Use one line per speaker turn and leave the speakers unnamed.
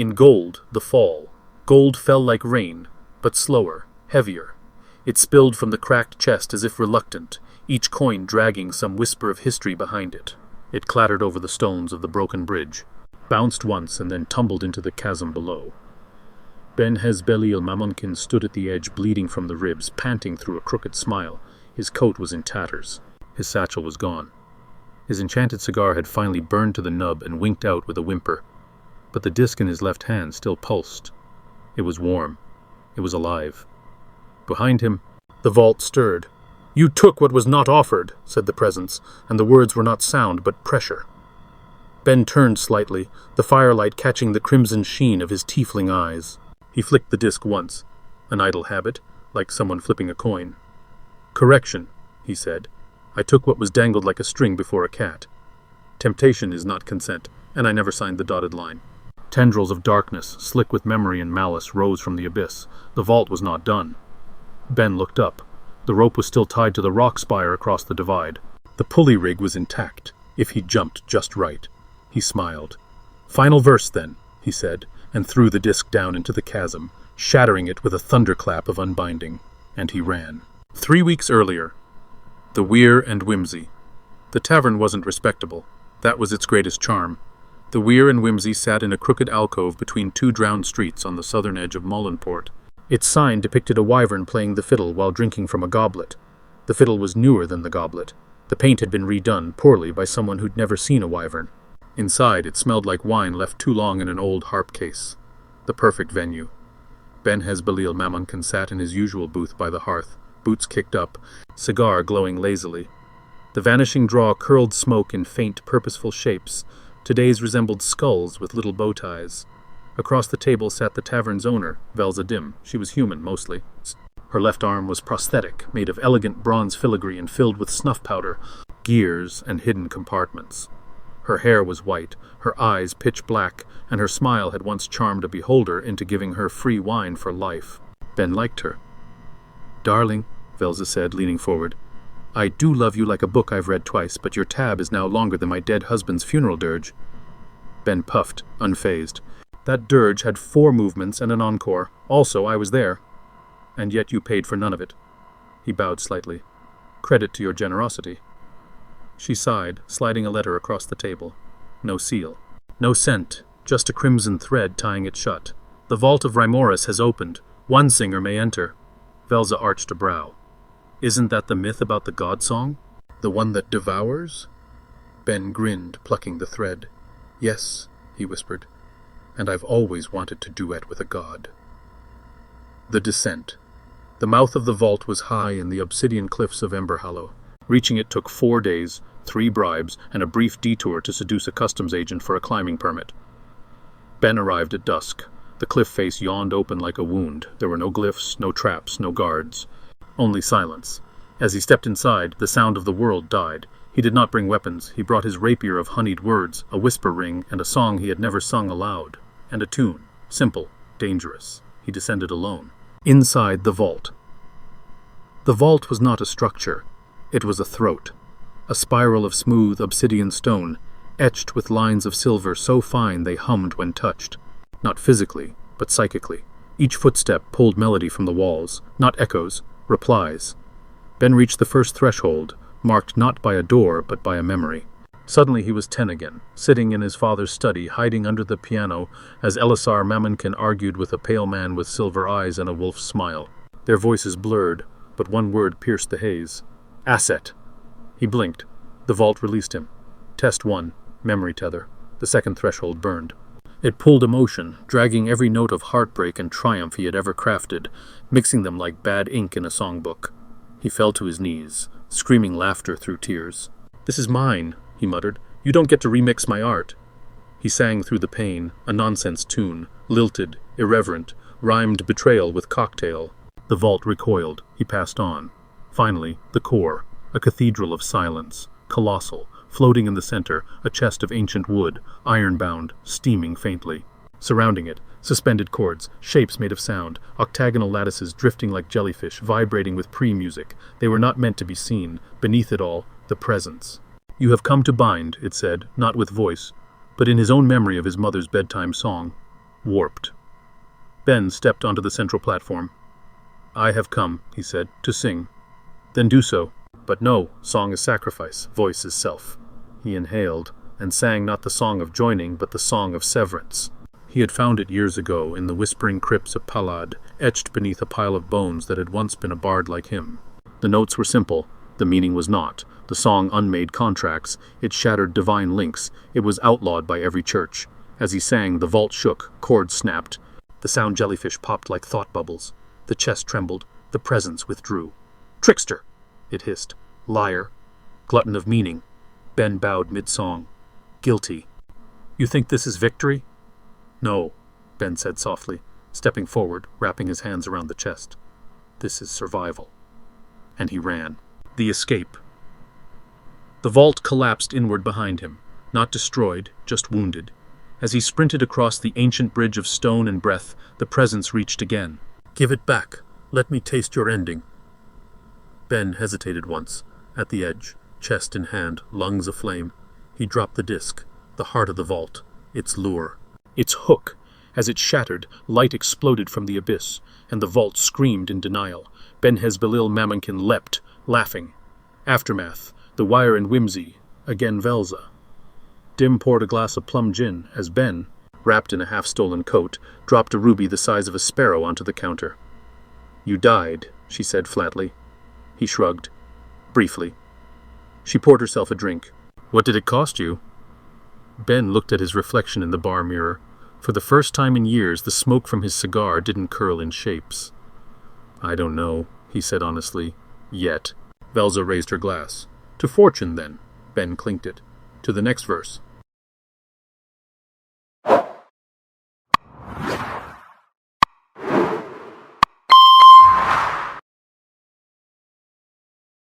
In gold, the fall. Gold fell like rain, but slower, heavier. It spilled from the cracked chest as if reluctant, each coin dragging some whisper of history behind it. It clattered over the stones of the broken bridge, bounced once and then tumbled into the chasm below. Benhezbeliil Mammonkin stood at the edge, bleeding from the ribs, panting through a crooked smile. His coat was in tatters. His satchel was gone. His enchanted cigar had finally burned to the nub and winked out with a whimper. But the disc in his left hand still pulsed. It was warm. It was alive. Behind him, the vault stirred. "You took what was not offered," said the presence, and the words were not sound but pressure. Ben turned slightly, the firelight catching the crimson sheen of his tiefling eyes. He flicked the disc once, an idle habit, like someone flipping a coin. "Correction," he said. "I took what was dangled like a string before a cat. Temptation is not consent, and I never signed the dotted line." Tendrils of darkness, slick with memory and malice, rose from the abyss. The vault was not done. Ben looked up. The rope was still tied to the rock spire across the divide. The pulley rig was intact, if he jumped just right. He smiled. "Final verse, then," he said, and threw the disc down into the chasm, shattering it with a thunderclap of unbinding. And he ran. 3 weeks earlier. The Wyr and Whimsy. The tavern wasn't respectable. That was its greatest charm. The Wyr and Whimsy sat in a crooked alcove between two drowned streets on the southern edge of Mullenport. Its sign depicted a wyvern playing the fiddle while drinking from a goblet. The fiddle was newer than the goblet. The paint had been redone, poorly, by someone who'd never seen a wyvern. Inside, it smelled like wine left too long in an old harp case. The perfect venue. Benhezbeliil Mammonkin sat in his usual booth by the hearth, boots kicked up, cigar glowing lazily. The vanishing draw curled smoke in faint, purposeful shapes. Today's resembled skulls with little bow ties. Across the table sat the tavern's owner, Velza. She was human, mostly. Her left arm was prosthetic, made of elegant bronze filigree and filled with snuff powder, gears, and hidden compartments. Her hair was white, her eyes pitch black, and her smile had once charmed a beholder into giving her free wine for life. Ben liked her. "Darling," Velza said, leaning forward, "I do love you like a book I've read twice, but your tab is now longer than my dead husband's funeral dirge." Ben puffed, unfazed. "That dirge had 4 movements and an encore. Also, I was there. And yet you paid for none of it." He bowed slightly. "Credit to your generosity." She sighed, sliding a letter across the table. No seal. No scent, just a crimson thread tying it shut. "The Vault of Rhimoras has opened. One singer may enter." Velza arched a brow. "Isn't that the myth about the god-song? The one that devours?" Ben grinned, plucking the thread. "Yes," he whispered. "And I've always wanted to duet with a god." The descent. The mouth of the vault was high in the obsidian cliffs of Emberhallow. Reaching it took 4 days, 3 bribes, and a brief detour to seduce a customs agent for a climbing permit. Ben arrived at dusk. The cliff face yawned open like a wound. There were no glyphs, no traps, no guards. Only silence. As he stepped inside, the sound of the world died. He did not bring weapons. He brought his rapier of honeyed words, a whisper ring, and a song he had never sung aloud. And a tune. Simple. Dangerous. He descended alone. Inside the vault. The vault was not a structure. It was a throat. A spiral of smooth obsidian stone, etched with lines of silver so fine they hummed when touched. Not physically, but psychically. Each footstep pulled melody from the walls. Not echoes, replies. Ben reached the first threshold, marked not by a door, but by a memory. Suddenly he was 10 again, sitting in his father's study, hiding under the piano, as Elisar Mammonkin argued with a pale man with silver eyes and a wolf's smile. Their voices blurred, but one word pierced the haze. "Asset." He blinked. The vault released him. Test 1, memory tether. The second threshold burned. It pulled emotion, dragging every note of heartbreak and triumph he had ever crafted, mixing them like bad ink in a songbook. He fell to his knees, screaming laughter through tears. "This is mine," he muttered. "You don't get to remix my art." He sang through the pain, a nonsense tune, lilted, irreverent, rhymed betrayal with cocktail. The vault recoiled. He passed on. Finally, the core, a cathedral of silence, colossal, floating in the center, a chest of ancient wood, iron-bound, steaming faintly. Surrounding it, suspended cords, shapes made of sound, octagonal lattices drifting like jellyfish, vibrating with pre-music. They were not meant to be seen. Beneath it all, the presence. "You have come to bind," it said, not with voice, but in his own memory of his mother's bedtime song. warped. Ben stepped onto the central platform. "I have come," he said, "to sing." "Then do so." "But no, song is sacrifice, voice is self." He inhaled, and sang not the song of joining, but the song of severance. He had found it years ago in the Whispering Crypts of Palad, etched beneath a pile of bones that had once been a bard like him. The notes were simple, the meaning was not. The song unmade contracts, it shattered divine links, it was outlawed by every church. As he sang, the vault shook, chords snapped. The sound jellyfish popped like thought bubbles. The chest trembled, the presence withdrew. "Trickster!" it hissed. "Liar! Glutton of meaning!" Ben bowed mid-song. "Guilty." "You think this is victory?" "No," Ben said softly, stepping forward, wrapping his hands around the chest. "This is survival." And he ran. The escape. The vault collapsed inward behind him, not destroyed, just wounded. As he sprinted across the ancient bridge of stone and breath, the presence reached again. "Give it back. Let me taste your ending." Ben hesitated once, at the edge, chest in hand, lungs aflame. He dropped the disc, the heart of the vault, its lure. Its hook. As it shattered, light exploded from the abyss, and the vault screamed in denial. Benhezbeliil Mammonkin leapt, laughing. Aftermath. The Wyr and Whimsy. Again Velza. Dim poured a glass of plum gin as Ben, wrapped in a half-stolen coat, dropped a ruby the size of a sparrow onto the counter. "You died," she said flatly. He shrugged. Briefly. She poured herself a drink. "What did it cost you?" Ben looked at his reflection in the bar mirror. For the first time in years, the smoke from his cigar didn't curl in shapes. "I don't know," he said honestly. "Yet." Velza raised her glass. "To fortune, then." Ben clinked it. "To the next verse."